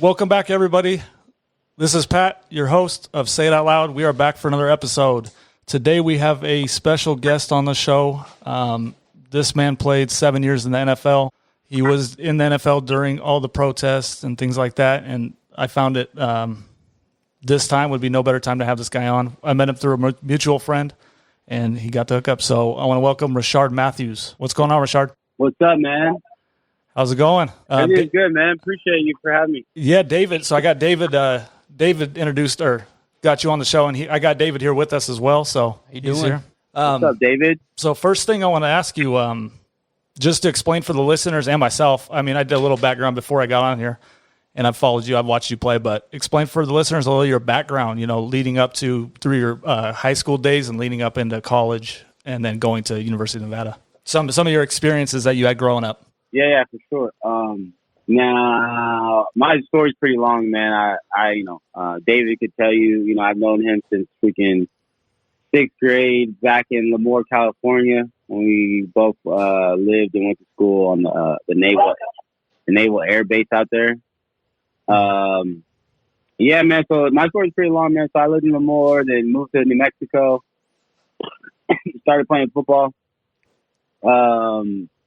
Welcome back, everybody. This is Pat, your host of Say It Out Loud. We are back for another episode. Today we have a special guest on the show. This man played 7 years in the NFL. He was in the NFL during all the protests and things like that, and I found it this time would be no better time to have this guy on. I met him through a mutual friend, and he got to hook up. So I want to welcome Rishard Matthews. What's going on, Rishard? What's up, man? How's it going? Everything's good, man. Appreciate you for having me. Yeah, David. So I got David. David introduced or got you on the show, and I got David here with us as well. So he's here. What's up, David? So first thing I want to ask you, just to explain for the listeners and myself. I mean, I did a little background before I got on here, and I've followed you. I've watched you play, but explain for the listeners a little your background. You know, leading up through your high school days and leading up into college, and then going to University of Nevada. Some of your experiences that you had growing up. Yeah, for sure. Now my story's pretty long, man. David could tell you, I've known him since freaking 6th grade back in Lemoore, California, when we both lived and went to school on the Naval Air Base out there. Yeah, man. So my story's pretty long, man. So I lived in Lemoore, then moved to New Mexico, started playing football.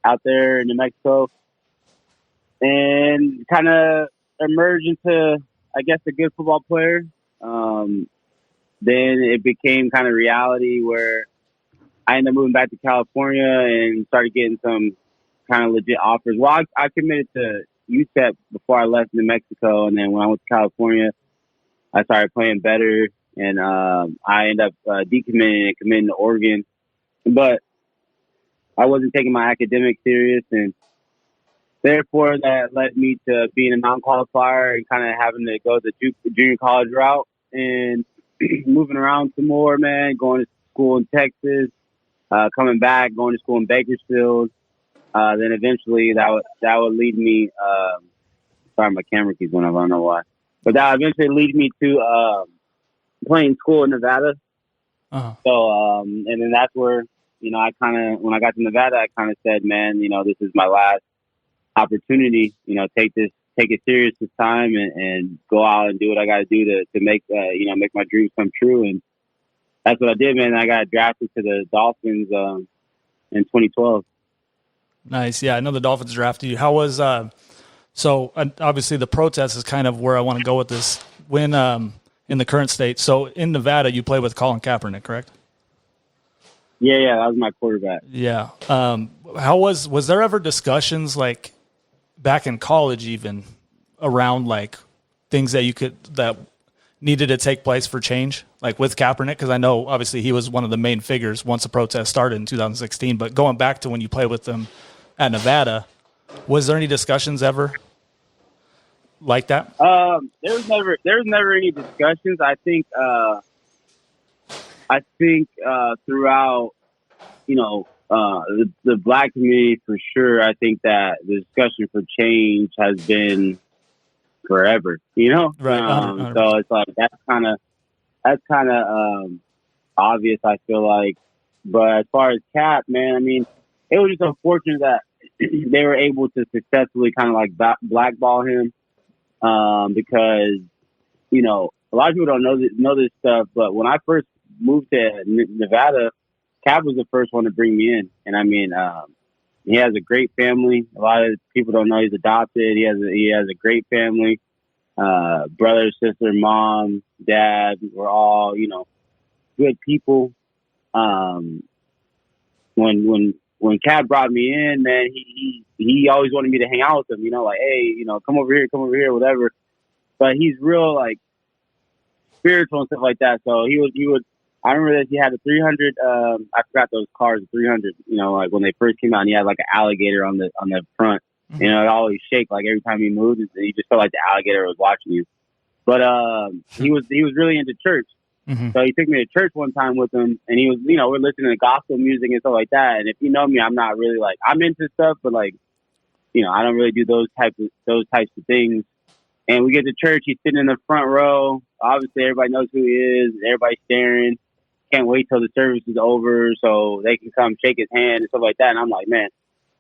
Out there in New Mexico, and kind of emerged into, I guess, a good football player. Then it became kind of reality where I ended up moving back to California and started getting some kind of legit offers. Well, I committed to UTEP before I left New Mexico, and then when I went to California, I started playing better, and I ended up decommitting and committing to Oregon. But I wasn't taking my academics serious, and therefore that led me to being a non-qualifier and kind of having to go the junior college route and moving around some more, man, going to school in Texas, coming back, going to school in Bakersfield. Then eventually that would lead me, sorry, my camera keeps going off, I don't know why. But that would eventually lead me to playing school in Nevada. Uh-huh. So, and then that's where, when I got to Nevada, I kind of said, man, this is my last opportunity, take it serious this time and go out and do what I got to do to make my dreams come true. And that's what I did, man. I got drafted to the Dolphins in 2012. Nice. Yeah, I know the Dolphins drafted you. How was, so obviously the protest is kind of where I want to go with this. When in the current state, so in Nevada, you played with Colin Kaepernick, correct? Yeah, that was my quarterback. Yeah. How was there ever discussions like back in college even around like things that needed to take place for change, like with Kaepernick? Because I know obviously he was one of the main figures once the protest started in 2016, but going back to when you played with them at Nevada, was there any discussions ever like that? There was never any discussions. I think throughout, the Black community for sure, I think that the discussion for change has been forever, Right. So it's like, that's kind of obvious, I feel like. But as far as Cap, man, I mean, it was just unfortunate that they were able to successfully kind of like blackball him, because, a lot of people don't know this stuff, but when I first moved to Nevada, Cap was the first one to bring me in. And I mean, he has a great family. A lot of people don't know he's adopted. He has a great family. Brother, sister, mom, dad, we're all, good people. When Cap brought me in, man, he always wanted me to hang out with him, like, hey, come over here, whatever. But he's real like spiritual and stuff like that. So he would I remember that he had a 300. I forgot those cars, 300. Like when they first came out, and he had like an alligator on the front. Mm-hmm. It always shake like every time he moved. You just felt like the alligator was watching you. But he was really into church. Mm-hmm. So he took me to church one time with him, and he was, we're listening to gospel music and stuff like that. And if you know me, I'm not really like, I'm into stuff, but like, I don't really do those types of things. And we get to church. He's sitting in the front row. Obviously, everybody knows who he is. Everybody's staring. Can't wait till the service is over so they can come shake his hand and stuff like that. And I'm like, man,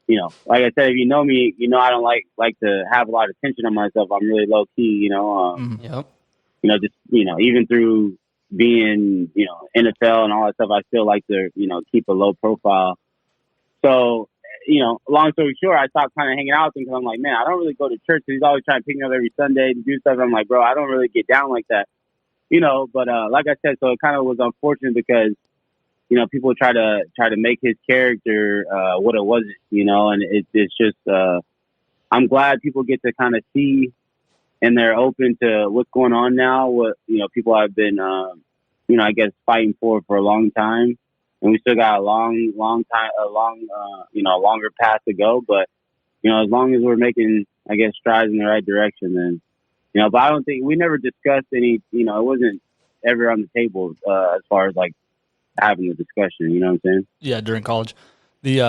like I said, if you know me, I don't like to have a lot of attention on myself. I'm really low key, Yep. just, even through being, NFL and all that stuff, I still like to, keep a low profile. So, long story short, I stopped kind of hanging out with him because I'm like, man, I don't really go to church. He's always trying to pick me up every Sunday to do stuff. I'm like, bro, I don't really get down like that, but like I said, so it kind of was unfortunate because, people try to make his character what it wasn't, and it's just I'm glad people get to kind of see and they're open to what's going on now. What people have been, I guess fighting for a long time, and we still got a longer path to go. But as long as we're making, I guess, strides in the right direction, then But I don't think we never discussed any. It wasn't ever on the table as far as like having the discussion, you know what I'm saying? Yeah, during college. The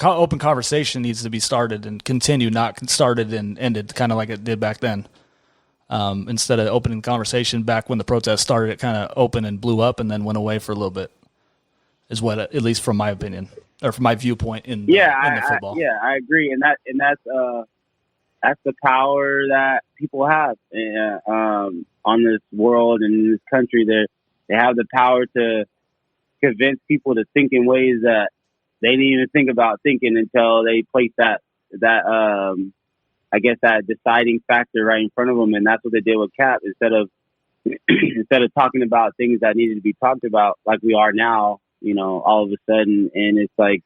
open conversation needs to be started and continue, not started and ended, kind of like it did back then. Instead of opening the conversation back when the protest started, it kind of opened and blew up and then went away for a little bit, is what, at least from my opinion, or from my viewpoint in the football. I agree. And that's the power that people have on this world and in this country. They have the power to convince people to think in ways that they didn't even think about thinking until they place that I guess that deciding factor right in front of them. And that's what they did with Cap. Instead of talking about things that needed to be talked about like we are now, all of a sudden, and it's like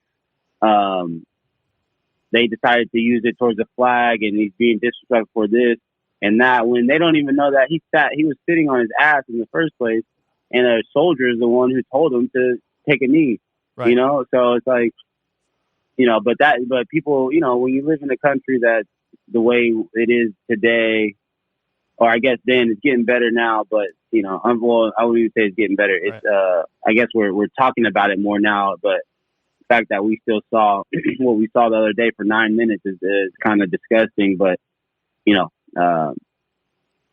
they decided to use it towards the flag and he's being disrespectful for this and that, when they don't even know that he was sitting on his ass in the first place. And a soldier is the one who told him to take a knee, right. So it's like, but people, when you live in a country that's the way it is today, or I guess then it's getting better now, but, I wouldn't even say it's getting better. Right. It's, I guess we're talking about it more now, but the fact that we still saw what we saw the other day for 9 minutes is kind of disgusting, but, I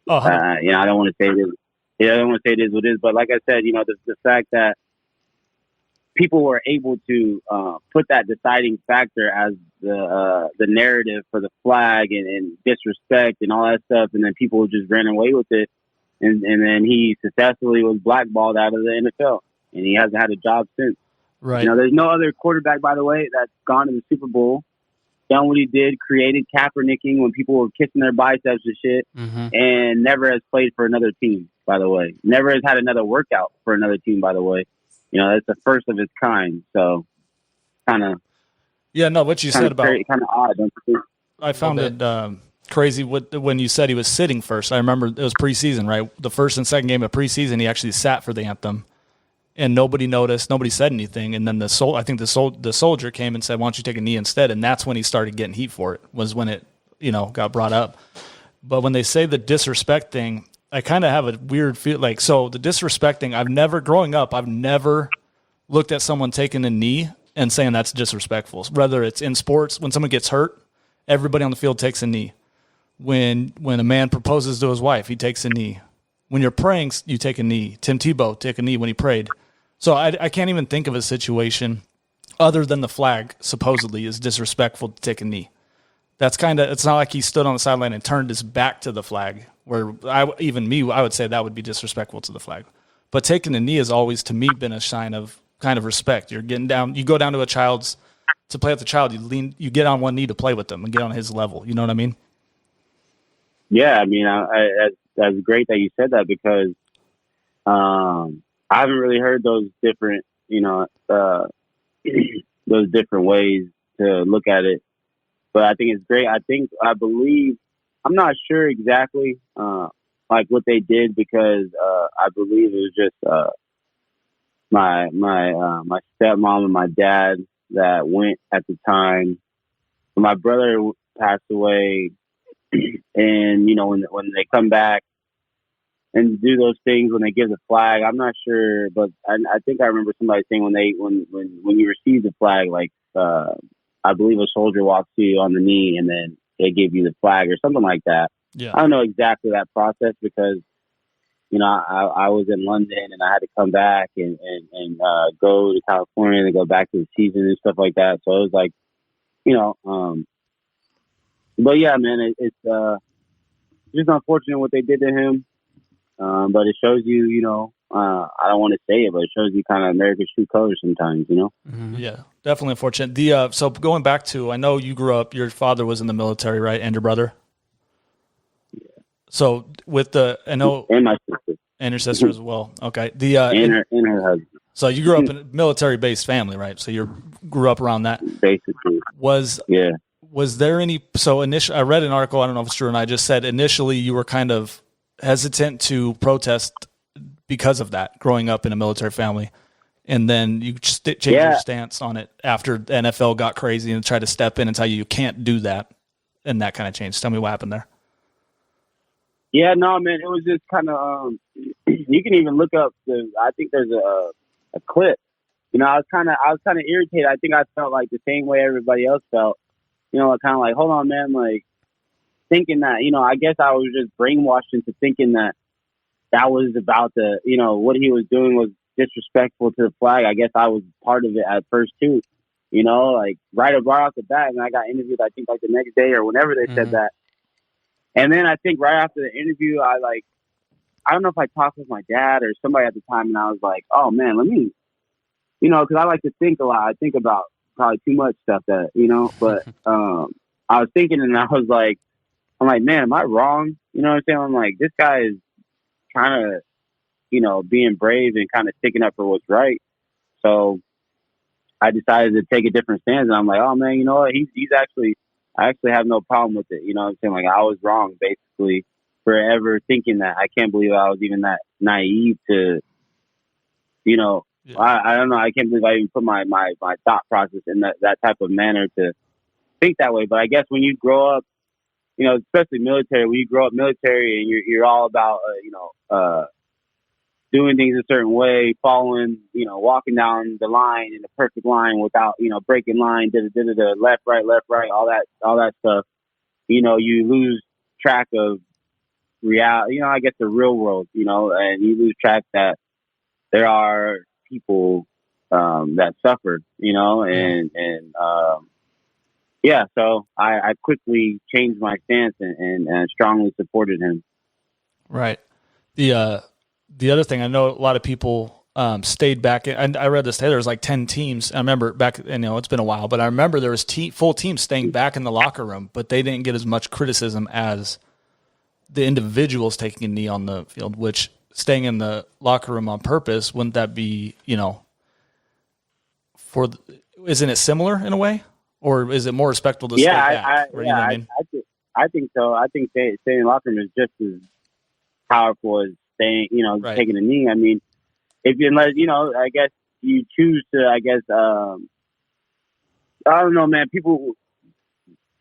don't want to say this. Yeah, I don't want to say it is what it is, but like I said, the fact that people were able to put that deciding factor as the narrative for the flag and disrespect and all that stuff, and then people just ran away with it, and then he successfully was blackballed out of the NFL, and he hasn't had a job since. Right. There's no other quarterback, by the way, that's gone to the Super Bowl, done what he did, created Kaepernicking when people were kissing their biceps and shit, and never has played for another team, by the way. Never has had another workout for another team, by the way. That's the first of its kind. So, kind of. Yeah, no, what you said about. Kind of odd, don't you think? I found it crazy when you said he was sitting first. I remember it was preseason, right? The first and second game of preseason, he actually sat for the anthem. And nobody noticed. Nobody said anything. And then the soldier came and said, "Why don't you take a knee instead?" And that's when he started getting heat for it. Was when it, got brought up. But when they say the disrespect thing, I kind of have a weird feel. Like, so the disrespect thing, growing up, I've never looked at someone taking a knee and saying that's disrespectful. Whether it's in sports, when someone gets hurt, everybody on the field takes a knee. When a man proposes to his wife, he takes a knee. When you're praying, you take a knee. Tim Tebow took a knee when he prayed. So I can't even think of a situation other than the flag supposedly is disrespectful to take a knee. That's it's not like he stood on the sideline and turned his back to the flag, where I would say that would be disrespectful to the flag. But taking a knee has always, to me, been a sign of kind of respect. You're getting down, you go down to to play with the child, you get on one knee to play with them and get on his level. You know what I mean? Yeah, I mean, that's great that you said that, because I haven't really heard those different, those different ways to look at it. But I think it's great. I believe, I'm not sure exactly like what they did, because I believe it was just my stepmom and my dad that went at the time. My brother passed away, and when they come back and do those things, when they give the flag, I'm not sure, but I think I remember somebody saying when you receive the flag, like I believe a soldier walks to you on the knee and then they give you the flag or something like that. Yeah. I don't know exactly that process, because I was in London and I had to come back and go to California and go back to the season and stuff like that. So it was like you know, but yeah, man, it's just unfortunate what they did to him. But it shows you, I don't want to say it, but it shows you kind of America's true colors sometimes, Mm-hmm. Yeah, definitely unfortunate. So going back to, I know you grew up, your father was in the military, right? And your brother? Yeah. So I know. And my sister. And your sister as well. Okay. And her husband. So you grew up in a military-based family, right? So you grew up around that. Basically. Was there any, so initially, I read an article, I don't know if it's true, and I just said initially you were kind of hesitant to protest because of that, growing up in a military family. And then you changed your stance on it after the NFL got crazy and tried to step in and tell you can't do that. And that kind of changed. Tell me what happened there. Yeah, no, man, it was just kind of, you can even look up I think there's a clip. I was kind of irritated. I think I felt like the same way everybody else felt. Kind of like, hold on, man, like thinking that, I guess I was just brainwashed into thinking that was about what he was doing was disrespectful to the flag. I guess I was part of it at first too, like right off the bat. And I got interviewed, I think like the next day or whenever they said that. And then I think right after the interview, I don't know if I talked with my dad or somebody at the time, and I was like, oh man, let me, because I like to think a lot. I think about probably too much stuff that, but I was thinking and I'm like, man, am I wrong? You know what I'm saying? I'm like, this guy is kind of, being brave and kind of sticking up for what's right. So I decided to take a different stance, and I'm like, oh man, you know what? I actually have no problem with it. You know what I'm saying? Like, I was wrong, basically, for ever thinking that. I can't believe I was even that naive to, I don't know. I can't believe I even put my thought process in that type of manner to think that way. But I guess when you grow up, especially military, when you grow up military and you're all about, doing things a certain way, following, walking down the line in the perfect line without, breaking line, left, right, all that stuff. You lose track of reality, I guess the real world, and you lose track that there are people that suffer, so I quickly changed my stance and strongly supported him. Right. The other thing, I know a lot of people stayed back, and I read this today, there was like 10 teams. I remember back, it's been a while, but I remember there was full teams staying back in the locker room, but they didn't get as much criticism as the individuals taking a knee on the field, which staying in the locker room on purpose, wouldn't that be, isn't it similar in a way? Or is it more respectful to stay back? I think so. I think staying in the locker room is just as powerful as staying, right. Taking a knee. I mean, I guess you choose to, I don't know, man, people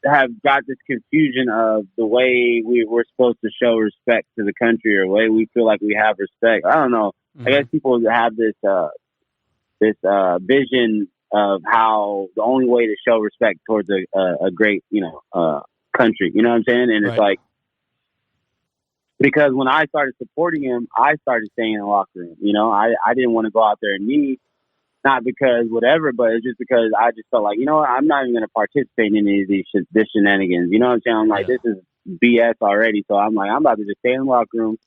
have got this confusion of the way we're supposed to show respect to the country or the way we feel like we have respect. I don't know. Mm-hmm. I guess people have this vision of how the only way to show respect towards a great, country, you know what I'm saying? And right. It's like, because when I started supporting him, I started staying in the locker room. I didn't want to go out there and knee, not because whatever, but it's just because I just felt like, I'm not even going to participate in any of this shenanigans. You know what I'm saying? I'm like, This is BS already. So I'm like, I'm about to just stay in the locker room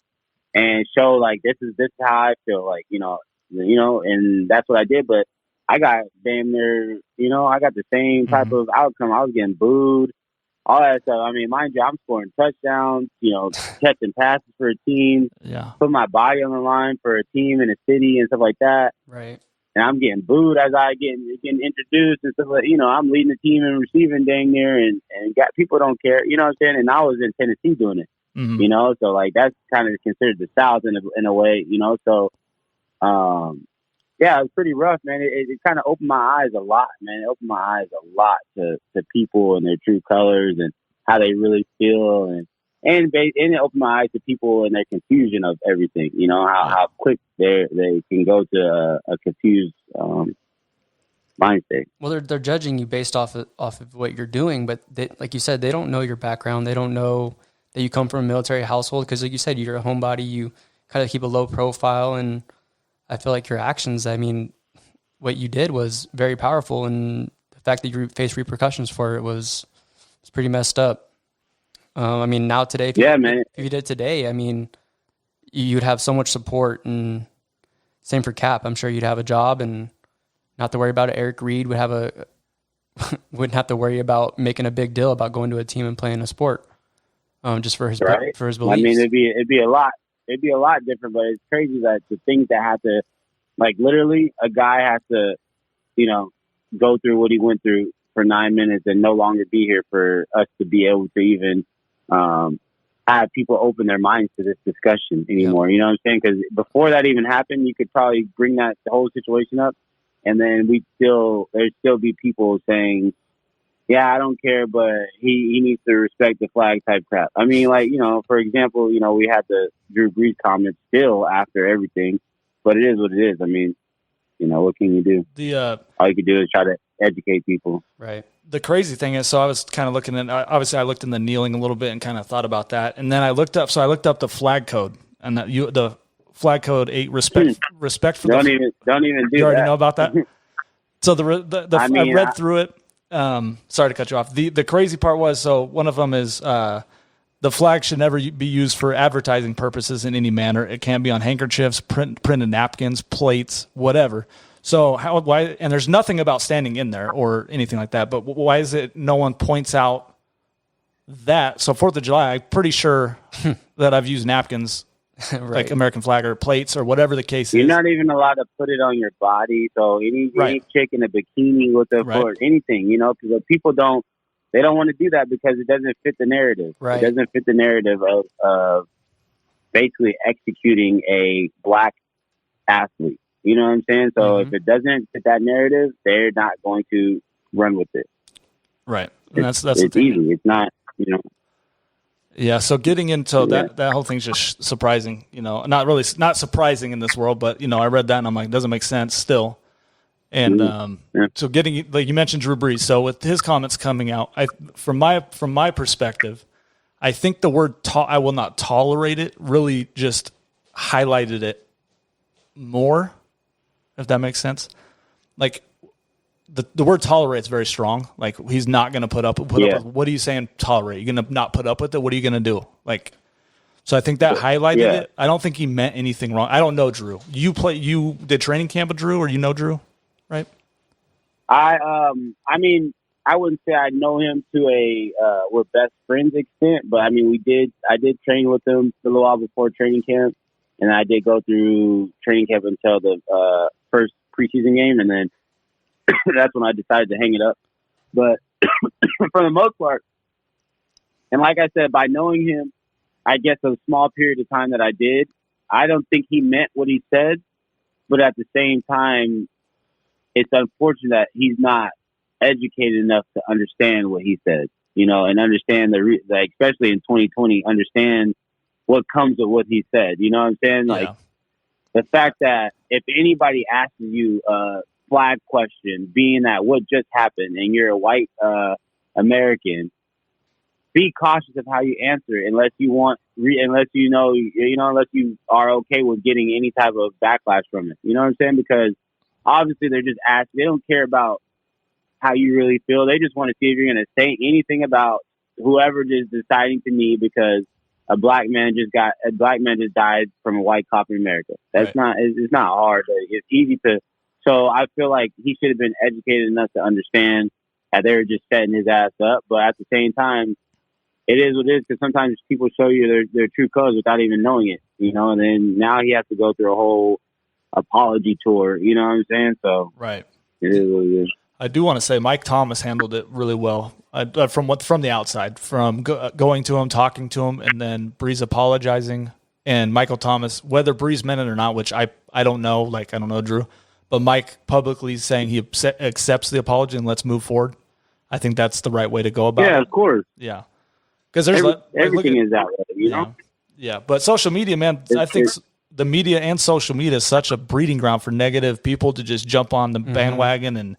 and show like this is how I feel like, and that's what I did. But I got damn near, I got the same type of outcome. I was getting booed. All that stuff. I mean, mind you, I'm scoring touchdowns, catching passes for a team, put my body on the line for a team in a city and stuff like that. Right. And I'm getting booed as I getting introduced and stuff like, I'm leading the team in receiving dang near and got people don't care, you know what I'm saying? And I was in Tennessee doing it, so like that's kind of considered the South in a way, so, yeah, it was pretty rough, man. It kind of opened my eyes a lot, man. It opened my eyes a lot to people and their true colors and how they really feel, and it opened my eyes to people and their confusion of everything. How quick they can go to a confused mind state. Well, they're judging you based off of what you're doing, but like you said, they don't know your background. They don't know that you come from a military household because, like you said, you're a homebody. You kind of keep a low profile, and I feel like your actions, I mean, what you did was very powerful, and fact that you face repercussions for it was pretty messed up. I mean, now today, if you did today, I mean, you'd have so much support, and same for Cap. I'm sure you'd have a job and not to worry about it. Eric Reid wouldn't have to worry about making a big deal about going to a team and playing a sport, just for his beliefs. I mean, it'd be a lot different, but it's crazy that the things that have to, like, literally a guy has to, go through what he went through for 9 minutes and no longer be here for us to be able to even have people open their minds to this discussion anymore. Yep. You know what I'm saying? Because before that even happened, you could probably bring the whole situation up, and then there'd still be people saying, yeah, I don't care, but he needs to respect the flag type crap. I mean, like, for example, we had the Drew Brees comments still after everything, but it is what it is. I mean, what can you do? All you can do is try to educate people. Right. The crazy thing is, so I was kind of looking at, obviously I looked in the kneeling a little bit and kind of thought about that. And then I looked up the flag code, and the flag code 8, respect for don't even do you already that. know about that? So I read through it. Sorry to cut you off. The crazy part was, so one of them is, the flag should never be used for advertising purposes in any manner. It can't be on handkerchiefs, printed napkins, plates, whatever. So why? And there's nothing about standing in there or anything like that. But why is it no one points out that? So 4th of July, I'm pretty sure that I've used napkins, right, like American flag or plates or whatever the case is. You're not even allowed to put it on your body. So any chick in a bikini with or anything, because people don't want to do that because it doesn't fit the narrative. Right. It doesn't fit the narrative of basically executing a black athlete. You know what I'm saying? So if it doesn't fit that narrative, they're not going to run with it. Right. And that's it's easy. It's not, Yeah. So getting into that whole thing's just surprising, not surprising in this world, but I read that and I'm like, it doesn't make sense still. And so getting, like you mentioned, Drew Brees. So with his comments coming out, from my perspective, I think the word I will not tolerate it really just highlighted it more, if that makes sense. Like the word tolerate is very strong. Like he's not going to put up with. What are you saying? Tolerate? You're going to not put up with it? What are you going to do? Like, so I think that highlighted it. I don't think he meant anything wrong. I don't know Drew. You did training camp with Drew, or Drew, right? I mean, I wouldn't say I know him to we're best friends extent, but I mean, I did train with him for a little while before training camp, and I did go through training camp until the first preseason game, and then that's when I decided to hang it up. But for the most part, and like I said, by knowing him, I guess a small period of time that I did, I don't think he meant what he said, but at the same time, it's unfortunate that he's not educated enough to understand what he said, and understand especially in 2020, understand what comes with what he said. You know what I'm saying? Like the fact that if anybody asks you a flag question, being that what just happened, and you're a white American, be cautious of how you answer it, unless you are okay with getting any type of backlash from it. You know what I'm saying? Because obviously they're just asking. They don't care about how you really feel. They just want to see if you're going to say anything about whoever is deciding to knee because a black man just died from a white cop in America. That's not. It's not hard. It's easy to. So I feel like he should have been educated enough to understand that they were just setting his ass up. But at the same time, it is what it is, because sometimes people show you their true colors without even knowing it, and then now he has to go through a whole apology tour, you know what I'm saying? So right. It is what it is. I do want to say Mike Thomas handled it really well from the outside, from going to him, talking to him, and then Brees apologizing, and Michael Thomas, whether Brees meant it or not, which I don't know, like I don't know Drew, but Mike publicly saying he accepts the apology and let's move forward. I think that's the right way to go about it. Yeah, of course. Yeah. Because there's everything is that way, you know? Yeah, but social media, man, I think the media and social media is such a breeding ground for negative people to just jump on the bandwagon,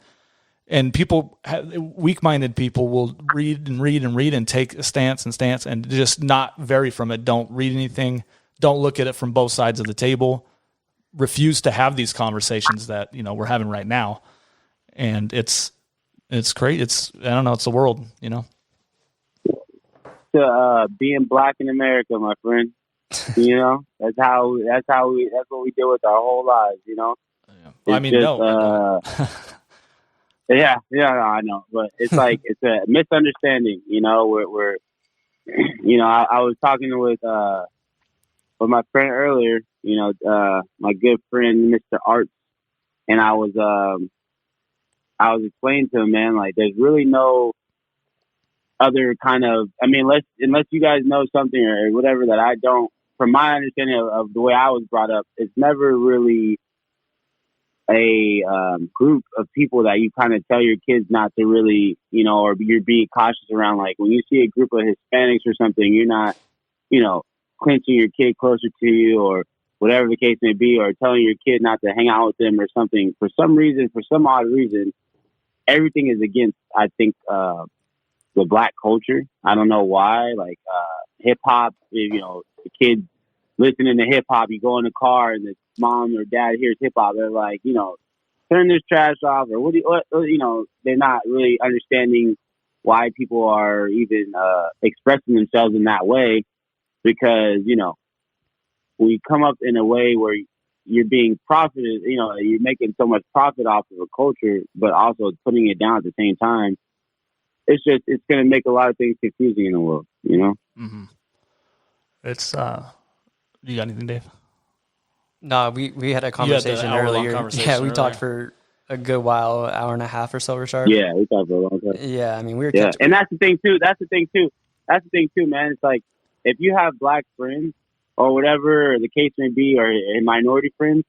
and people, weak-minded people will read and take a stance and just not vary from it. Don't read anything. Don't look at it from both sides of the table. Refuse to have these conversations that we're having right now, and it's It's great. I don't know. It's the world, you know. Being black in America, my friend. You know, that's what we deal with our whole lives. You know. Yeah. Well, I mean, no. Yeah, I know, but it's like it's a misunderstanding. You know, we're you know, I was talking with my friend earlier. You know, my good friend Mr. Arts, and I was explaining to him, man, like there's really no other kind of. I mean, unless you guys know something or whatever that I don't. From my understanding of the way I was brought up, it's never really a group of people that you kind of tell your kids not to really, you know, or you're being cautious around. Like when you see a group of Hispanics or something, you're not, you know, clinching your kid closer to you or whatever the case may be, or telling your kid not to hang out with them or something. For some reason, for some odd reason, everything is against, I think, the black culture. I don't know why. Like hip hop, you know, the kids listening to hip hop, you go in the car and the mom or dad hears hip hop, they're like, you know, turn this trash off, or you know, they're not really understanding why people are even expressing themselves in that way, because, you know, we come up in a way where you're being profited, you know, you're making so much profit off of a culture, but also putting it down at the same time. It's going to make a lot of things confusing in the world, you know? Mm-hmm. It's, you got anything, Dave? No, we had a conversation earlier. Yeah, we talked for a good while, hour and a half or so, Rishard. Yeah, we talked for a long time. Yeah, I mean, we were. Yeah, and that's the thing too, man. It's like if you have black friends or whatever the case may be, or minority friends,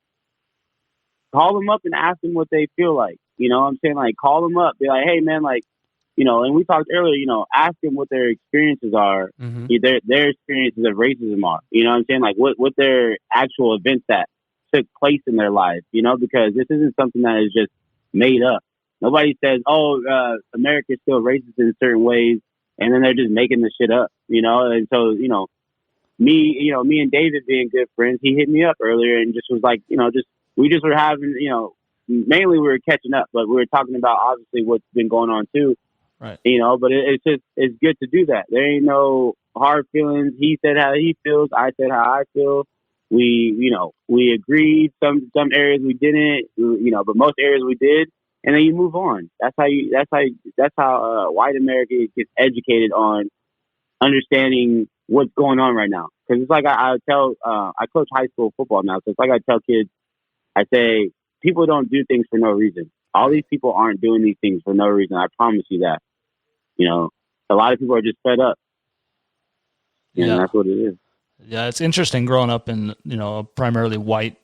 call them up and ask them what they feel like. You know what I'm saying? Like, call them up, be like, hey, man, like, you know, and we talked earlier, you know, ask them what their experiences are, their experiences of racism are. You know what I'm saying? Like, what their actual events that took place in their life, you know, because this isn't something that is just made up. Nobody says, oh, America is still racist in certain ways, and then they're just making the shit up, you know? And so, you know, me and David being good friends, he hit me up earlier and just was like, you know, we just were having, you know, mainly we were catching up, but we were talking about obviously what's been going on too. Right. You know, but it's good to do that. There ain't no hard feelings. He said how he feels. I said how I feel. We agreed. Some areas we didn't, you know, but most areas we did. And then you move on. That's how white America gets educated on understanding what's going on right now. Because it's like I coach high school football now. So it's like I tell kids, I say, people don't do things for no reason. All these people aren't doing these things for no reason. I promise you that. You know, a lot of people are just fed up. And that's what it is. Yeah, it's interesting growing up in, you know, a primarily white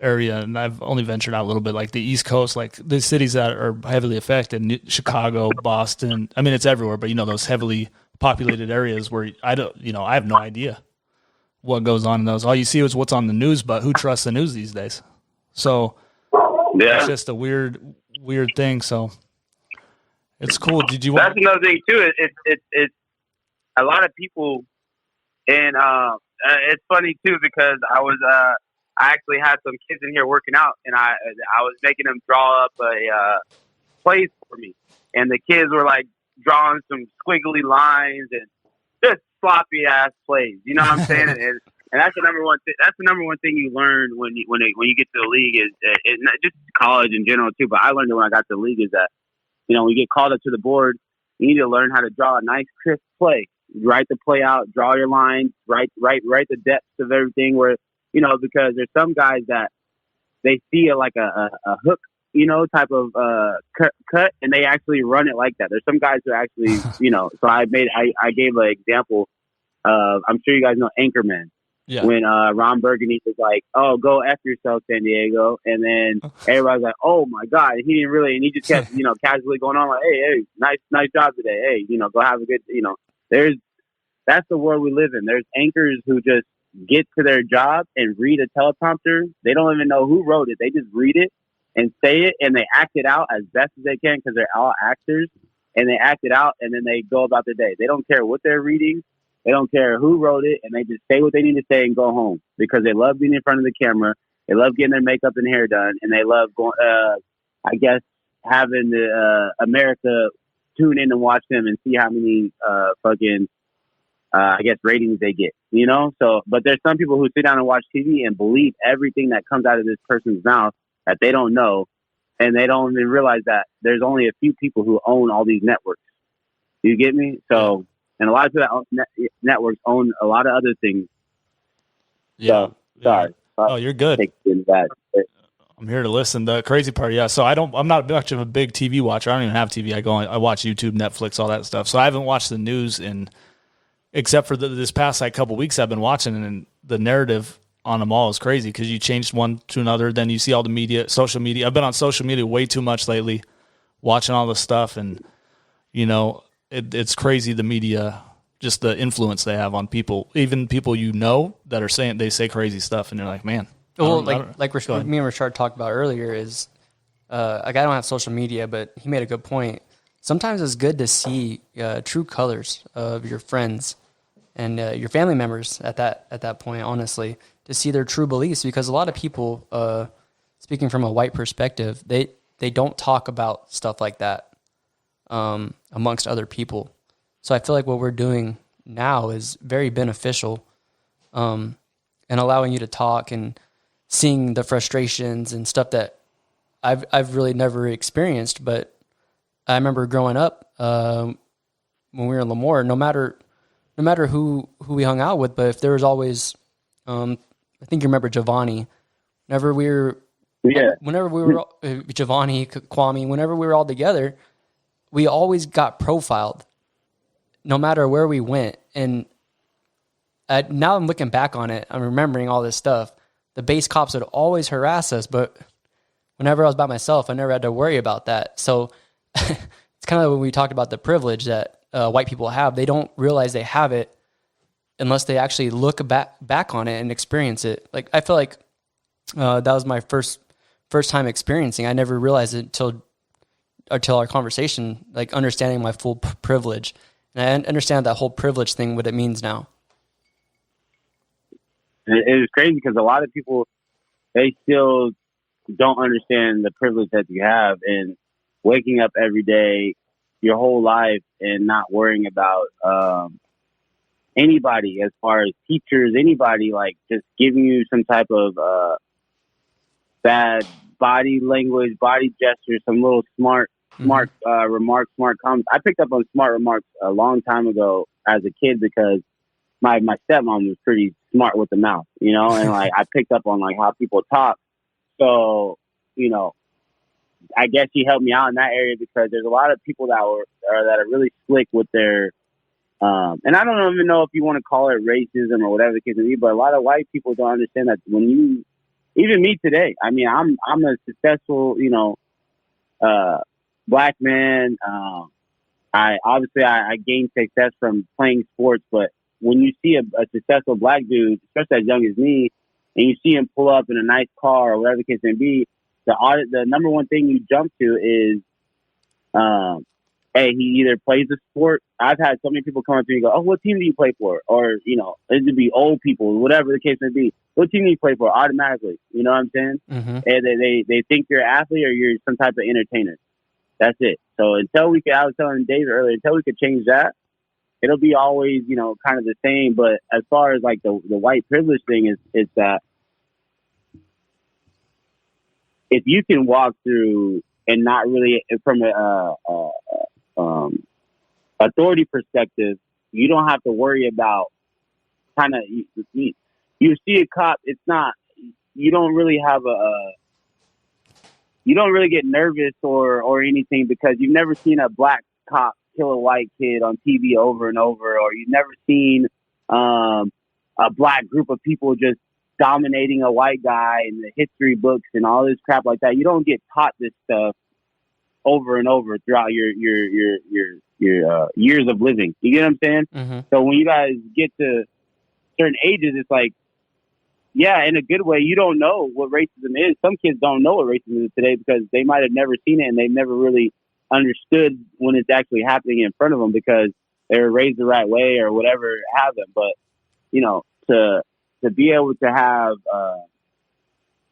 area, and I've only ventured out a little bit, like the East Coast, like the cities that are heavily affected, Chicago, Boston. I mean, it's everywhere, but, you know, those heavily populated areas where I have no idea what goes on in those. All you see is what's on the news, but who trusts the news these days? So it's just a weird thing. So it's cool. That's another thing too. It's a lot of people, and it's funny too because I actually had some kids in here working out, and I was making them draw up a plays for me, and the kids were like drawing some squiggly lines and just sloppy ass plays. You know what I'm saying? And that's the number one. That's the number one thing you learn when you get to the league is not just college in general too. But I learned it when I got to the league is that, you know, when you get called up to the board, you need to learn how to draw a nice crisp play. Write the play out, draw your lines, write the depths of everything. Where, you know, because there's some guys that they see like a hook, you know, type of cut, and they actually run it like that. There's some guys who actually, you know. So I gave an example of, I'm sure you guys know Anchorman. Yeah. When Ron Burgundy was like, "Oh, go F yourself, San Diego," and then everybody's like, "Oh my God," and he just kept, you know, casually going on like, "Hey, nice job today. Hey, you know, go have a good," you know. That's the world we live in. There's anchors who just get to their job and read a teleprompter. They don't even know who wrote it. They just read it and say it, and they act it out as best as they can because they're all actors, and they act it out, and then they go about their day. They don't care what they're reading. They don't care who wrote it, and they just say what they need to say and go home because they love being in front of the camera. They love getting their makeup and hair done, and they love going. I guess having the America tune in and watch them and see how many I guess ratings they get, you know? So, but there's some people who sit down and watch TV and believe everything that comes out of this person's mouth that they don't know, and they don't even realize that there's only a few people who own all these networks. You get me? So, and a lot of networks own a lot of other things. Yeah. So, sorry. Oh, you're good. I'm here to listen. The crazy part, yeah. So I'm not much of a big TV watcher. I don't even have TV. I watch YouTube, Netflix, all that stuff. So I haven't watched the news except for this past couple weeks I've been watching, and the narrative on them all is crazy because you changed one to another. Then you see all the media, social media. I've been on social media way too much lately, watching all this stuff, and it's crazy, the media, just the influence they have on people, even people that are saying, they say crazy stuff, and you're like, man. Well, me and Rishard talked about earlier is, I don't have social media, but he made a good point. Sometimes it's good to see true colors of your friends and your family members at that point, honestly, to see their true beliefs, because a lot of people, speaking from a white perspective, they don't talk about stuff like that amongst other people. So I feel like what we're doing now is very beneficial, and allowing you to talk and seeing the frustrations and stuff that I've really never experienced. But I remember growing up, when we were in Lemoore, no matter who we hung out with, but if there was always, I think you remember Giovanni. Whenever we were Giovanni, Kwame, whenever we were all together, we always got profiled, no matter where we went. And now I'm looking back on it, I'm remembering all this stuff. The base cops would always harass us, but whenever I was by myself, I never had to worry about that. So it's kind of when we talked about the privilege that white people have. They don't realize they have it unless they actually look back on it and experience it. Like, I feel like that was my first time experiencing. I never realized it until our conversation, like understanding my full privilege. And I understand that whole privilege thing, what it means now. It was crazy because a lot of people, they still don't understand the privilege that you have, and waking up every day, your whole life, and not worrying about anybody, as far as teachers, anybody, like just giving you some type of bad body language, body gestures, some little smart remarks, smart comments. I picked up on smart remarks a long time ago as a kid because my stepmom was pretty smart with the mouth, and like I picked up on like how people talk. So, I guess she helped me out in that area because there's a lot of people that are really slick with their, and I don't even know if you want to call it racism or whatever the case may be, but a lot of white people don't understand that even me today, I mean, I'm a successful, black man. I gained success from playing sports, but when you see a successful black dude, especially as young as me, and you see him pull up in a nice car or whatever the case may be, the number one thing you jump to is, hey, he either plays a sport. I've had so many people come up to me and go, "Oh, what team do you play for?" Or, it would be old people, whatever the case may be. What team do you play for? Automatically, you know what I'm saying? Mm-hmm. And they think you're an athlete or you're some type of entertainer. That's it. So I was telling David earlier, until we could change that, it'll be always, kind of the same. But as far as like the white privilege thing is that if you can walk through and not really from a authority perspective, you don't have to worry about kind of you see a cop. It's not, you don't really have you don't really get nervous or anything because you've never seen a black cop kill a white kid on TV over and over, or you've never seen a black group of people just dominating a white guy in the history books and all this crap like that. You don't get taught this stuff over and over throughout your years of living. You get what I'm saying? Mm-hmm. So when you guys get to certain ages, it's like, yeah, in a good way, you don't know what racism is. Some kids don't know what racism is today because they might have never seen it and they've never really understood when it's actually happening in front of them because they were raised the right way or whatever have them. But, to be able to have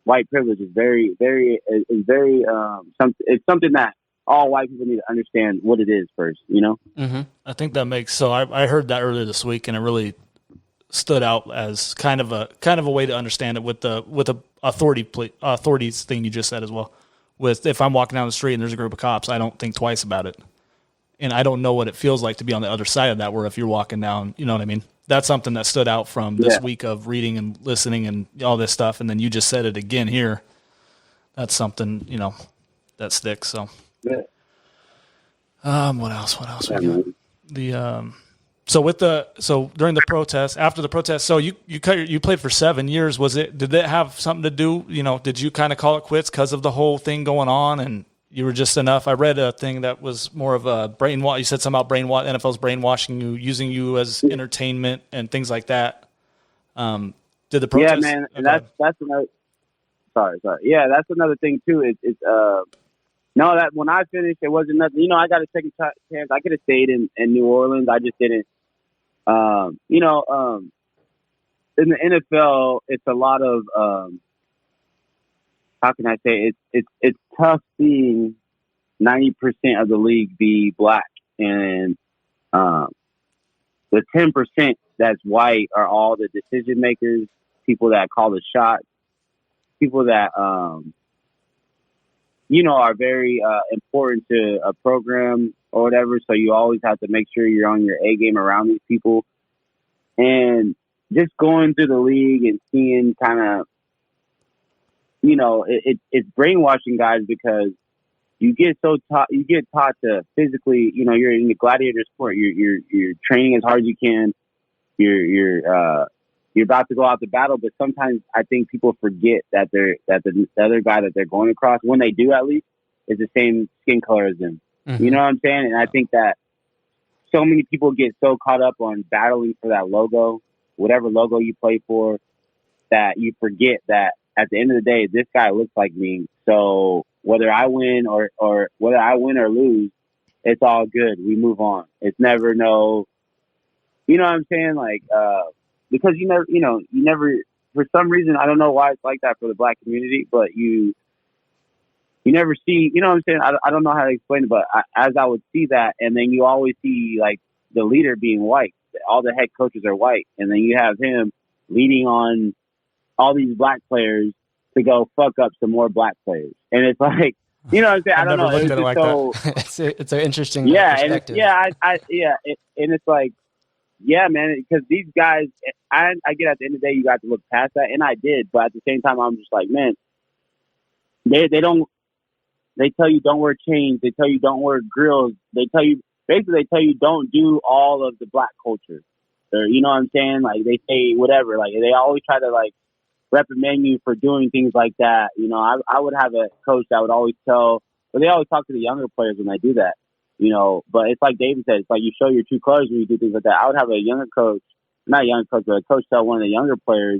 white privilege is very, very, it's something that all white people need to understand what it is first, you know? Mm-hmm. I think that makes, so I heard that earlier this week, and it really stood out as kind of a way to understand it with the authorities thing you just said as well. With, if I'm walking down the street and there's a group of cops, I don't think twice about it. And I don't know what it feels like to be on the other side of that, where if you're walking down, you know what I mean? That's something that stood out from this week of reading and listening and all this stuff. And then you just said it again here. That's something, you know, that sticks. So, yeah. What else we got? So during the protest, after the protest, so you played for 7 years. Did it have something to do, you know, did you kind of call it quits because of the whole thing going on and you were just enough? I read a thing that was more of a brainwash. You said something about NFL's brainwashing you, using you as entertainment and things like that. Did the protest? Yeah, man. And that's another, sorry. Yeah, that's another thing too. No, that when I finished, it wasn't nothing. You know, I got a second chance. I could have stayed in New Orleans. I just didn't. You know, in the NFL, it's a lot of how can I say it? It's tough seeing 90% of the league be black, and the 10% that's white are all the decision makers, people that call the shots, people that you know, are very important to a program or whatever. So you always have to make sure you're on your A game around these people. And just going through the league and seeing kind of, you know, it's brainwashing guys, because you get taught to physically, you know, you're in the gladiator sport. You're training as hard as you can. You're about to go out to battle, but sometimes I think people forget that the other guy that they're going across, when they do at least, is the same skin color as them. Mm-hmm. You know what I'm saying? And I think that so many people get so caught up on battling for that logo, whatever logo you play for, that you forget that at the end of the day, this guy looks like me. So whether I win or whether I win or lose, it's all good. We move on. It's never no, you know what I'm saying? Like, because you never, for some reason, I don't know why it's like that for the black community, but you never see, you know what I'm saying? I don't know how to explain it, but as I would see that, and then you always see like the leader being white, all the head coaches are white, and then you have him leading on all these black players to go fuck up some more black players. And it's like, you know what I'm saying? I don't know. Looked at it like so, that. It's an interesting And perspective. and it's like, yeah, man, because these guys, I get at the end of the day, you got to look past that, and I did, but at the same time, I'm just like, man, they tell you don't wear chains, they tell you don't wear grills, they tell you don't do all of the black culture, or you know what I'm saying? Like they say whatever, like they always try to like reprimand you for doing things like that. You know, I would have a coach that would always tell, but they always talk to the younger players when they do that. You know, but it's like David said, it's like you show your true colors when you do things like that. I would have a younger coach, not a young coach, but a coach tell one of the younger players,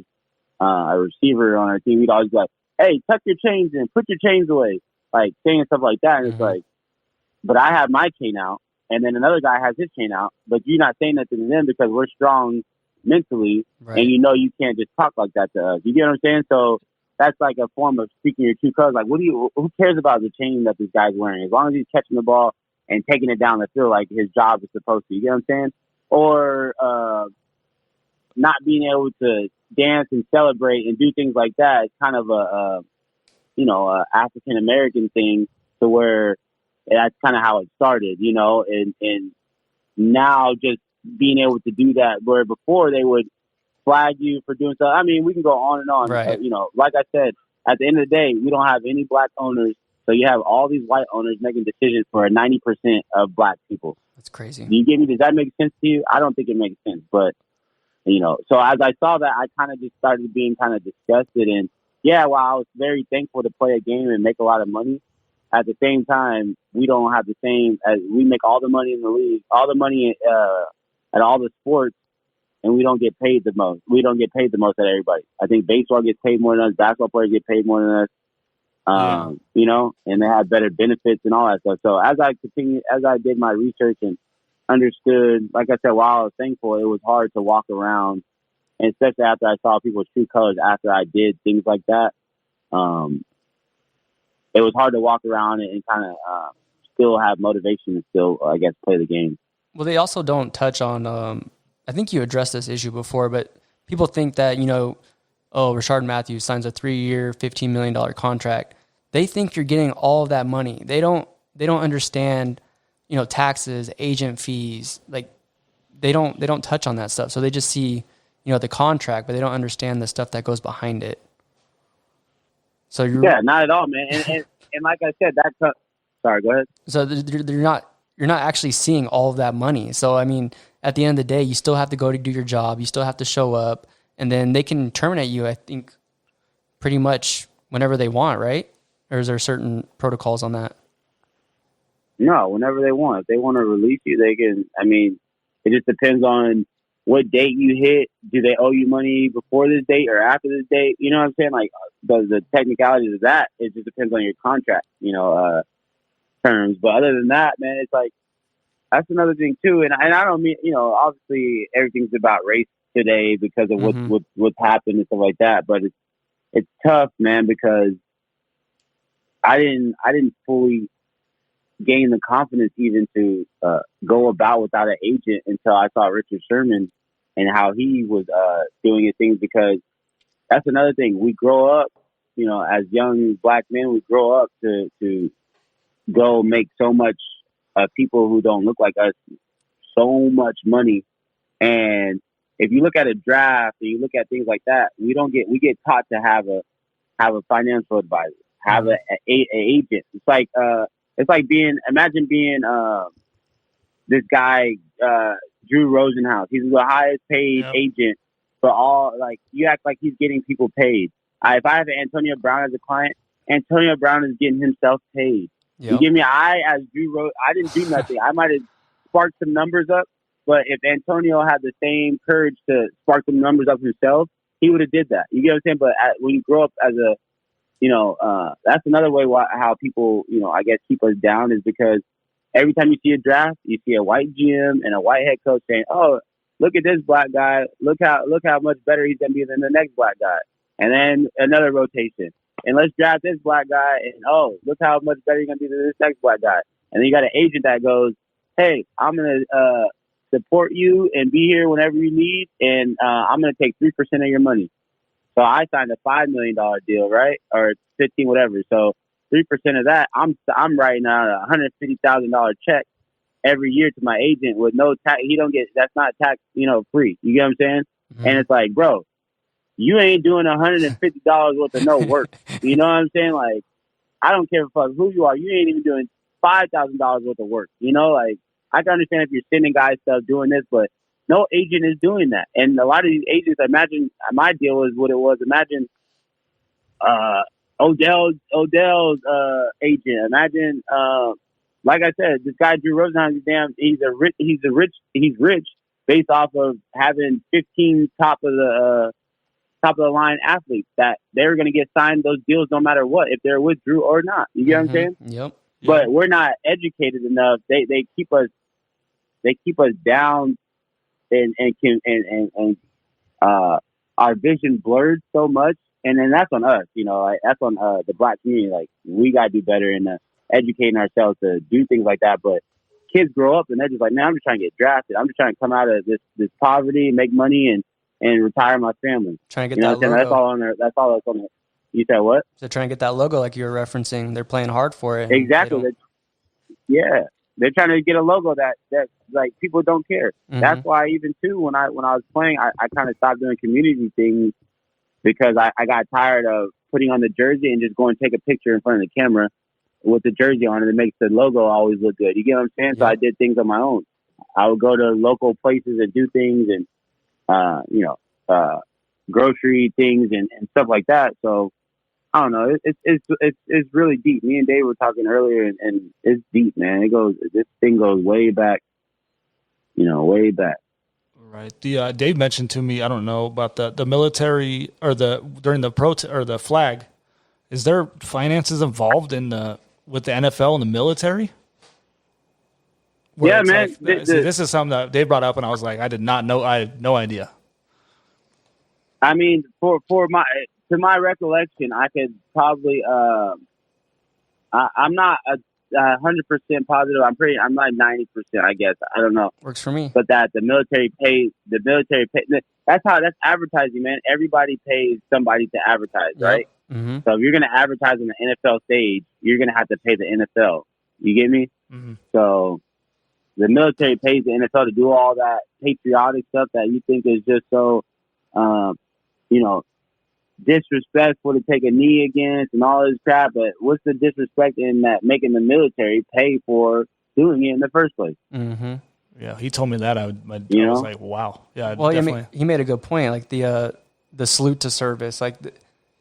a receiver on our team, he'd always be like, hey, tuck your chains in, put your chains away, like saying stuff like that. And it's like, but I have my chain out, and then another guy has his chain out, but you're not saying that to them because we're strong mentally, right. And you know you can't just talk like that to us. You get what I'm saying? So that's like a form of speaking your true colors. Like, who cares about the chain that this guy's wearing? As long as he's catching the ball and taking it down the field like his job is supposed to. You get what I'm saying? Or not being able to dance and celebrate and do things like that. It's kind of a African American thing, to where that's kind of how it started, you know. And now just being able to do that, where before they would flag you for doing stuff. I mean, we can go on and on. Right. You know, like I said, at the end of the day, we don't have any black owners. So you have all these white owners making decisions for 90% of black people. That's crazy. Do you get me? Does that make sense to you? I don't think it makes sense. But, you know, so as I saw that, I kind of just started being kind of disgusted. And, yeah, while I was very thankful to play a game and make a lot of money, at the same time, we don't have the same as we make all the money in the league, all the money at all the sports, and we don't get paid the most. We don't get paid the most at everybody. I think baseball gets paid more than us. Basketball players get paid more than us. You know, and they have better benefits and all that stuff. So as I did my research and understood, like I said, while I was thankful, it was hard to walk around, and especially after I saw people's true colors after I did things like that. It was hard to walk around and kind of still have motivation to still, I guess, play the game. Well, they also don't touch on, I think you addressed this issue before, but people think that, Rishard Matthews signs a 3-year, $15 million contract. They think you're getting all of that money. They don't understand, taxes, agent fees. Like they don't touch on that stuff. So they just see, the contract, but they don't understand the stuff that goes behind it. So not at all, man. And like I said, sorry, go ahead. So you're not actually seeing all of that money. So I mean, at the end of the day, you still have to go to do your job. You still have to show up, and then they can terminate you, I think, pretty much whenever they want, right? Or is there certain protocols on that? No, whenever they want. If they want to release you, they can. I mean, it just depends on what date you hit. Do they owe you money before this date or after this date? You know what I'm saying? Like, the technicalities of that, it just depends on your contract, terms. But other than that, man, it's like, that's another thing too. And I don't mean, obviously everything's about race today because of what's happened and stuff like that. But it's tough, man, because I didn't fully gain the confidence even to go about without an agent until I saw Richard Sherman and how he was doing his things. Because that's another thing. We grow up, as young black men, we grow up to go make so much people who don't look like us so much money. And if you look at a draft and you look at things like that, we get taught to have a financial advisor, have an agent. It's like imagine being this guy, Drew Rosenhaus. He's the highest paid agent for all. Like, you act like he's getting people paid. If I have Antonio Brown as a client, Antonio Brown is getting himself paid. Yep. You give me as Drew Rose, I didn't do nothing. I might have sparked some numbers up, but if Antonio had the same courage to spark some numbers up himself, he would have did that. You get what I'm saying? But when you grow up as a, that's another way how people, I guess, keep us down, is because every time you see a draft, you see a white GM and a white head coach saying, "Oh, look at this black guy. Look how much better he's going to be than the next black guy." And then another rotation. And let's draft this black guy, and look how much better you're going to be than this next black guy. And then you got an agent that goes, "Hey, I'm going to support you and be here whenever you need, and I'm going to take 3% of your money." So I signed a $5 million deal, right? Or 15, whatever. So 3% of that, I'm writing out a $150,000 check every year to my agent with no tax. He don't get, that's not tax, free. You get what I'm saying? Mm-hmm. And it's like, bro, you ain't doing $150 worth of no work. You know what I'm saying? Like, I don't care who you are. You ain't even doing $5,000 worth of work. Like, I can understand if you're sending guys stuff doing this, but no agent is doing that. And a lot of these agents, imagine, my deal was what it was. Imagine Odell's agent. Imagine, like I said, this guy Drew Rosenhaus, he's rich based off of having 15 top of the line athletes that they're going to get signed those deals no matter what, if they're with Drew or not. You get what I'm saying? Yep. But we're not educated enough. They keep us down and our vision blurred so much. And then that's on us, that's on the black community. Like, we got to do better in educating ourselves to do things like that. But kids grow up and they're just like, man, I'm just trying to get drafted. I'm just trying to come out of this poverty, make money, and retire my family. Trying to get that logo. That's all on there. That's all that's on there. You said what? So trying to get that logo like you were referencing. They're playing hard for it. Exactly. They're trying to get a logo that like people don't care. Mm-hmm. That's why even too when I was playing, I kind of stopped doing community things because I got tired of putting on the jersey and just going to take a picture in front of the camera with the jersey on, and it makes the logo always look good. You get what I'm saying? Yeah. So I did things on my own. I would go to local places and do things and grocery things and stuff like that. So I don't know. It's really deep. Me and Dave were talking earlier, and it's deep, man. This thing goes way back, way back. Right. The Dave mentioned to me, I don't know about the military or during the or the flag. Is there finances involved with the NFL and the military? Yeah, man. Like, this is something that Dave brought up, and I was like, I did not know. I had no idea. I mean, to my recollection, I could probably. I'm not 100% positive. I'm like 90%, I guess. I don't know. Works for me. But that the military pays. That's advertising, man. Everybody pays somebody to advertise, right? Mm-hmm. So if you're going to advertise on the NFL stage, you're going to have to pay the NFL. You get me? Mm-hmm. So the military pays the NFL to do all that patriotic stuff that you think is just so, disrespectful to take a knee against and all this crap. But what's the disrespect in that making the military pay for doing it in the first place? Mm-hmm. Yeah, he told me that. I was like, wow. Yeah, well, definitely. he made a good point. Like the salute to service. Like,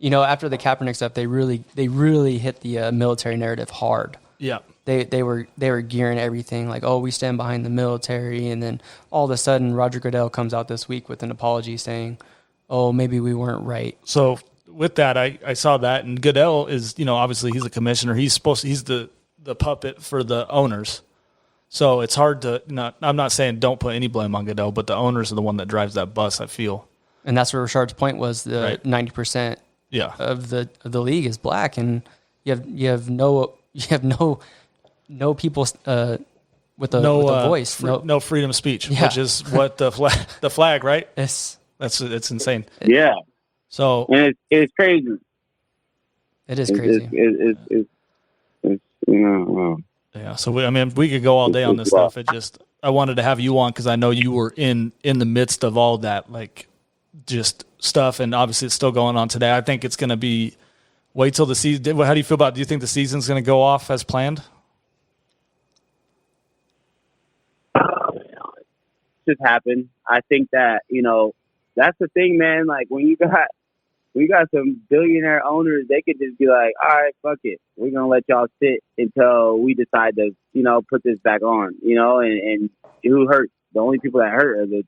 after the Kaepernick stuff, they really hit the military narrative hard. Yeah. They were gearing everything like, oh, we stand behind the military, and then all of a sudden Roger Goodell comes out this week with an apology saying, oh, maybe we weren't right. So with that, I saw that, and Goodell is, obviously he's a commissioner. He's the puppet for the owners. So it's hard to I'm not saying don't put any blame on Goodell, but the owners are the one that drives that bus, I feel. And that's where Rishard's point was, the 90% of the league is black, and you have no people with a voice, no freedom of speech, which is what the flag, right? It's insane. Yeah. So and it's crazy. It is crazy. It's yeah. So we could go all day on this stuff. I wanted to have you on because I know you were in the midst of all that, like just stuff, and obviously it's still going on today. I think it's going to be wait till the season. How do you feel about? Do you think the season's going to go off as planned? Just happened. I think that that's the thing, man. Like when you got some billionaire owners, they could just be like, all right, fuck it. We're going to let y'all sit until we decide to, put this back on, and who hurt? The only people that hurt are the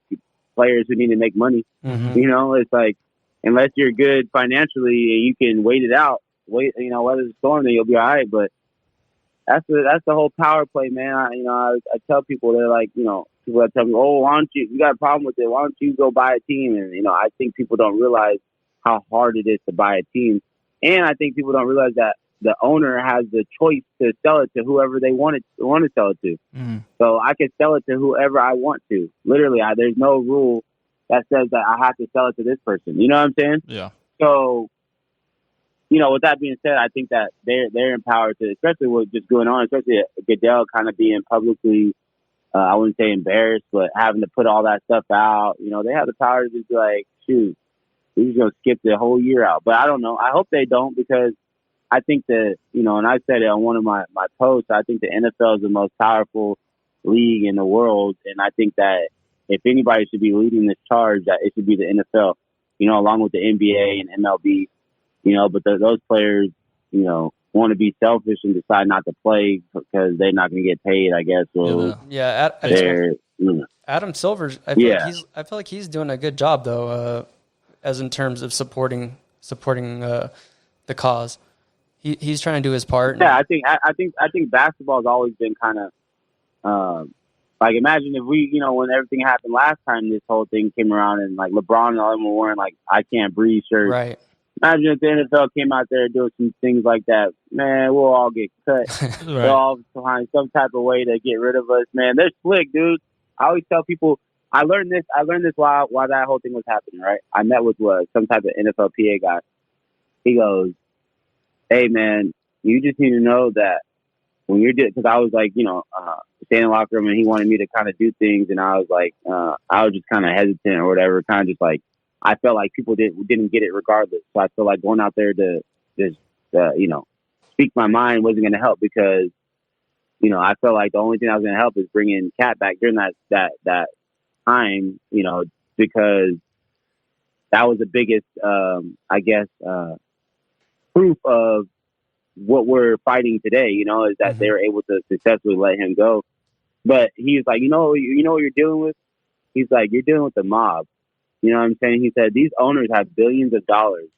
players who need to make money. Mm-hmm. It's like, unless you're good financially and you can wait it out, weather the storm, then you'll be all right. But that's the whole power play, man. I tell people, they're like, people that tell me, oh, why don't you got a problem with it? Why don't you go buy a team? And, I think people don't realize how hard it is to buy a team. And I think people don't realize that the owner has the choice to sell it to whoever they want to sell it to. Mm. So I can sell it to whoever I want to. Literally, there's no rule that says that I have to sell it to this person. You know what I'm saying? Yeah. So, with that being said, I think that they're empowered to, especially with just going on, especially Goodell kind of being publicly, I wouldn't say embarrassed, but having to put all that stuff out. They have the power to just be like, shoot, we're just going to skip the whole year out. But I don't know. I hope they don't, because I think that, and I said it on one of my posts, I think the NFL is the most powerful league in the world. And I think that if anybody should be leading this charge, that it should be the NFL, along with the NBA and MLB, but those players, want to be selfish and decide not to play because they're not going to get paid, I guess. Or Adam Silver, I feel like he's doing a good job though, as in terms of supporting the cause. He's trying to do his part. Yeah, I think basketball has always been kind of like, imagine if we, when everything happened last time, this whole thing came around and like LeBron and all them were wearing like I Can't Breathe shirts. Right. Imagine if the NFL came out there doing some things like that. Man, we'll all get cut. Right. They'll all find some type of way to get rid of us. Man, they're slick, dude. I always tell people, I learned this while that whole thing was happening, right? I met with some type of NFLPA guy. He goes, hey, man, you just need to know that when you're doing, because I was like, staying in the locker room and he wanted me to kind of do things. And I was like, I was just kind of hesitant or whatever, kind of just like, I felt like people didn't get it regardless. So I feel like going out there to just, speak my mind wasn't going to help because, I felt like the only thing that was going to help is bringing Cat back during that time, because that was the biggest, proof of what we're fighting today, is that they were able to successfully let him go. But he's like, you know what you're dealing with? He's like, you're dealing with the mob. You know what I'm saying? He said, these owners have billions of dollars.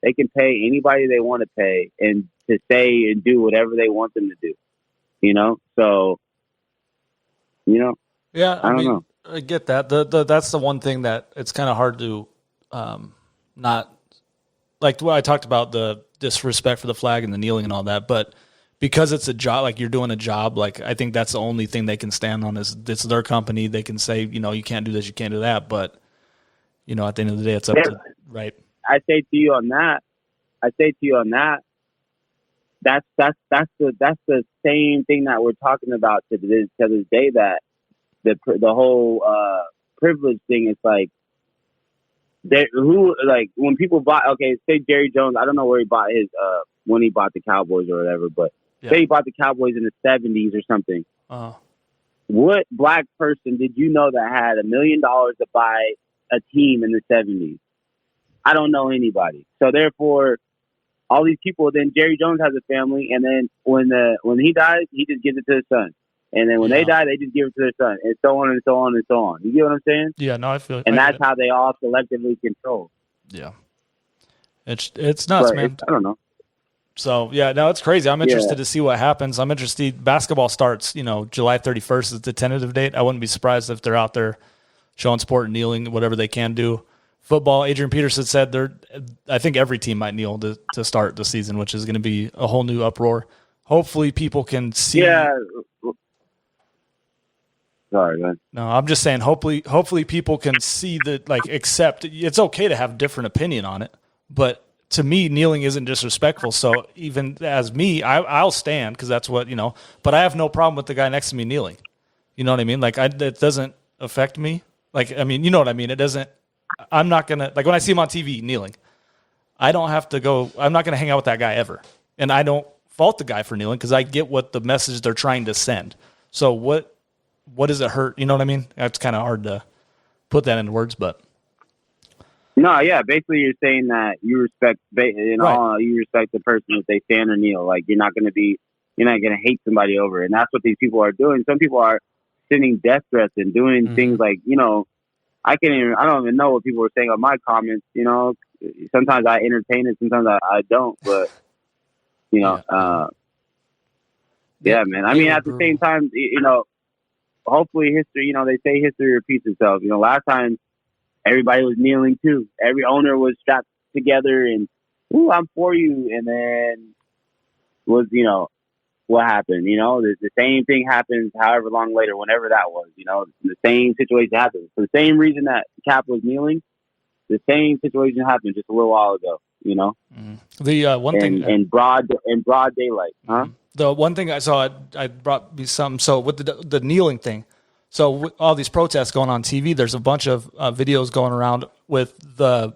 They can pay anybody they want to pay and to say and do whatever they want them to do. So, yeah, I don't know. I get that. That's the one thing that it's kind of hard to not, like what I talked about, the disrespect for the flag and the kneeling and all that, but because it's a job, like you're doing a job, like I think that's the only thing they can stand on is it's their company. They can say, you can't do this, you can't do that. But, at the end of the day, it's up to, right. I say to you on that, that's the same thing that we're talking about to this day, that the whole privilege thing is like, when people bought, say Jerry Jones, I don't know where he bought his, when he bought the Cowboys or whatever, but say he bought the Cowboys in the 70s or something. What black person did you know that had $1 million to buy a team in the 70s? I don't know anybody. So therefore, all these people, then Jerry Jones has a family, and then when he dies, he just gives it to his son. And then when they die, they just give it to their son, and so on and so on and so on. You get what I'm saying? Yeah, no, I feel it. And that's how they all collectively control. Yeah. It's nuts, man. I don't know. So, yeah, no, it's crazy. I'm interested to see what happens. I'm interested. Basketball starts, July 31st is the tentative date. I wouldn't be surprised if they're out there showing support and kneeling, whatever they can do. Football, Adrian Peterson said I think every team might kneel to start the season, which is going to be a whole new uproar. Hopefully people can see. Yeah. Sorry, man. No, I'm just saying hopefully people can see that, accept. It's okay to have different opinion on it, but to me, kneeling isn't disrespectful. So even as me, I'll stand because that's what, but I have no problem with the guy next to me kneeling. You know what I mean? It doesn't affect me. You know what I mean? It doesn't. I'm not going to, when I see him on TV kneeling, I don't have to go, I'm not going to hang out with that guy ever. And I don't fault the guy for kneeling because I get what the message they're trying to send. So what does it hurt? You know what I mean? That's kind of hard to put that into words, but. No, yeah. Basically, you're saying that you respect, you respect the person if they stand or kneel. You're not going to hate somebody over it. And that's what these people are doing. Some people are sending death threats and doing things I don't even know what people were saying on my comments. Sometimes I entertain it, sometimes I don't. But yeah, man. I mean, at the same time, hopefully history. They say history repeats itself. Last time everybody was kneeling too. Every owner was strapped together and, "Ooh, I'm for you." And then was what happened? The same thing happens however long later, whenever that was, the same situation happens. For the same reason that Cap was kneeling, the same situation happened just a little while ago, The one thing in broad daylight, huh? The one thing I saw, I brought me something. So with the kneeling thing, so with all these protests going on TV, there's a bunch of videos going around with the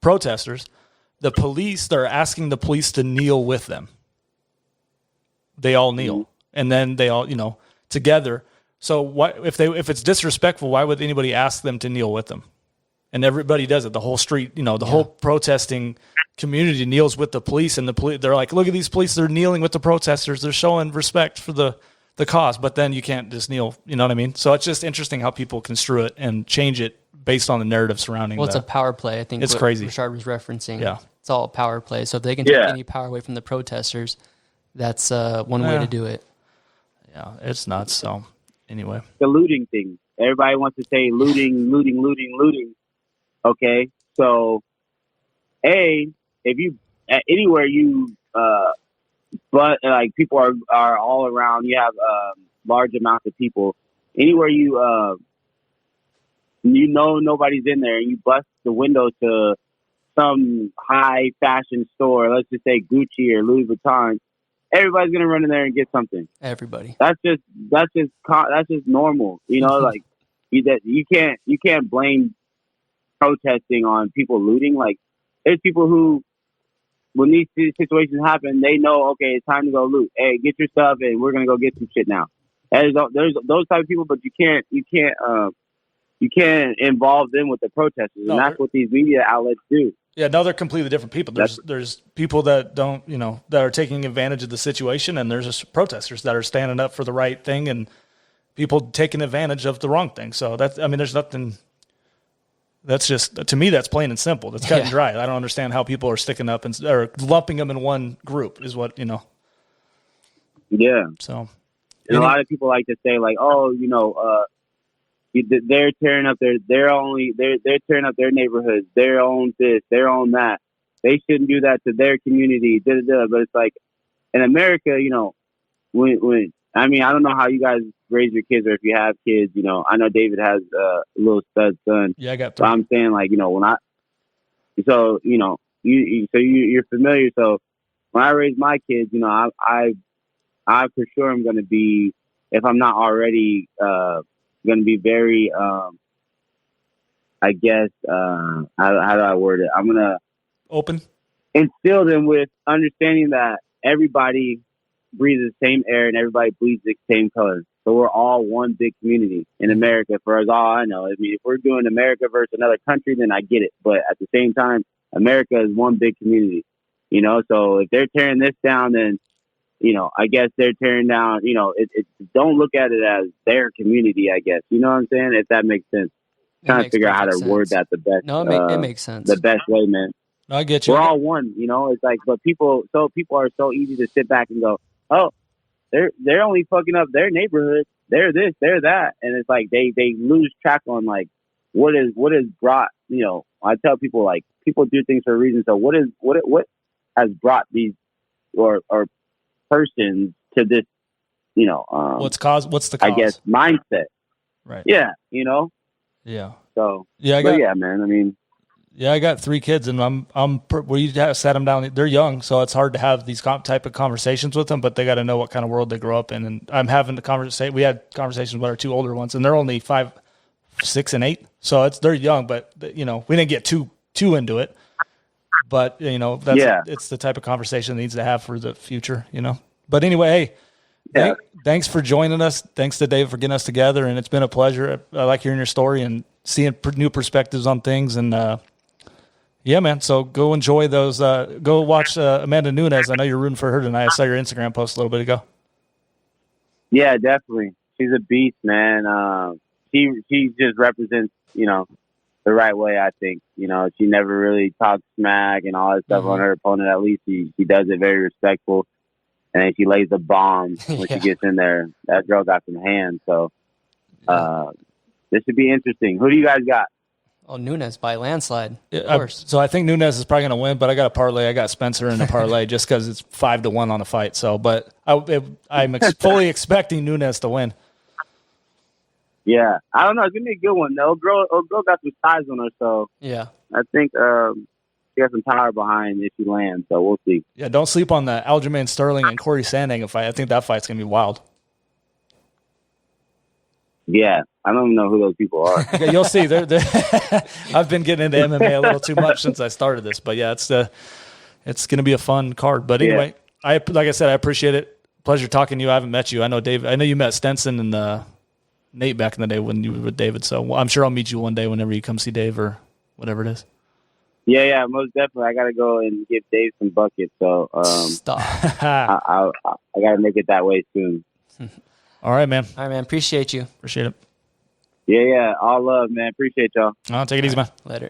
protesters. The police, they're asking the police to kneel with them. They all kneel, and then they all, together. So if it's disrespectful, why would anybody ask them to kneel with them? And everybody does it. The whole street, the whole protesting community kneels with the police, and they're like, "Look at these police! They're kneeling with the protesters. They're showing respect for the cause." But then you can't just kneel. You know what I mean? So it's just interesting how people construe it and change it based on the narrative surrounding. Well, it's a power play. I think it's crazy. Rishard was referencing. Yeah, it's all a power play. So if they can take any power away from the protesters, that's one way to do it. Yeah, it's nuts. So anyway, the looting thing. Everybody wants to say looting. Okay, so if you anywhere you but people are all around, you have large amounts of people. Anywhere nobody's in there, and you bust the window to some high fashion store, let's just say Gucci or Louis Vuitton. Everybody's gonna run in there and get something. Everybody. That's just normal. You can't blame protesting on people looting. There's people who, when these situations happen, they know, okay, it's time to go loot. Hey, get your stuff, and we're gonna go get some shit now. There's those type of people, but you can't involve them with the protesters, and that's what these media outlets do. Yeah, no, they're completely different people. There's people that don't, that are taking advantage of the situation, and there's just protesters that are standing up for the right thing, and people taking advantage of the wrong thing. So there's nothing. That's just, to me, that's plain and simple. That's cut and dry. I don't understand how people are sticking up or lumping them in one group. Is what Yeah. So, and a lot of people like to say they're tearing up they're tearing up their neighborhoods, their own this, their own that. They shouldn't do that to their community. But it's in America, when I mean, I don't know how you guys raise your kids or if you have kids. I know David has a little stud son. Yeah, I got 3. So I'm saying, like, you're familiar. So when I raise my kids, I for sure am going to be, if I'm not already, going to be very, I guess, how do I word it? I'm going to open, instill them with understanding that everybody breathes the same air and everybody bleeds the same color. So we're all one big community in America. For as all I know, I mean, if we're doing America versus another country, then I get it. But at the same time, America is one big community. So if they're tearing this down, then I guess they're tearing down. Don't look at it as their community. I guess you know what I'm saying. If that makes sense, trying to figure out how to word that the best. No, it makes sense. The best way, man. No, I get you. We're all one. It's like, but people are so easy to sit back and go, oh, they're only fucking up their neighborhood. They're this, they're that, and it's like they lose track on like what is brought. I tell people, like, people do things for a reason. So what has brought these or persons to this? What's the cause? I guess mindset. Right. Yeah. Yeah. So yeah, man. I mean. Yeah, I got 3 kids, and we sat them down. They're young, so it's hard to have these type of conversations with them. But they got to know what kind of world they grow up in. And I'm having the conversation. We had conversations with our 2 older ones, and they're only 5, 6, and 8. So they're young, but we didn't get too into it. But it's the type of conversation that needs to have for the future. But anyway, hey, thanks for joining us. Thanks to Dave for getting us together, and it's been a pleasure. I like hearing your story and seeing new perspectives on things. And yeah, man. So go enjoy those. Go watch Amanda Nunes. I know you're rooting for her tonight. I saw your Instagram post a little bit ago. Yeah, definitely. She's a beast, man. She just represents, the right way, I think. She never really talks smack and all that stuff on her opponent. At least she does it very respectful. And then she lays a bomb when she gets in there. That girl got some hands. So this should be interesting. Who do you guys got? Oh, Nunes by landslide, of course. So I think Nunes is probably going to win, but I got a parlay. I got Spencer in a parlay just because it's 5-1 on a fight. So, but I'm fully expecting Nunes to win. Yeah, I don't know. It's gonna be a good one. Though. Girl got some size on her, so yeah, I think she has some power behind if she lands. So we'll see. Yeah, don't sleep on the Aljamain Sterling and Corey Sandhagen fight. I think that fight's gonna be wild. Yeah, I don't even know who those people are. Yeah, you'll see. They're I've been getting into MMA a little too much since I started this, but yeah, it's going to be a fun card. But anyway, like I said, I appreciate it. Pleasure talking to you. I haven't met you. I know Dave. I know you met Stenson and Nate back in the day when you were with David. So I'm sure I'll meet you one day whenever you come see Dave or whatever it is. Yeah, most definitely. I got to go and give Dave some buckets. So stop. I got to make it that way soon. All right, man. Appreciate you. Appreciate it. Yeah. All love, man. Appreciate y'all. I'll take it easy, man. Later.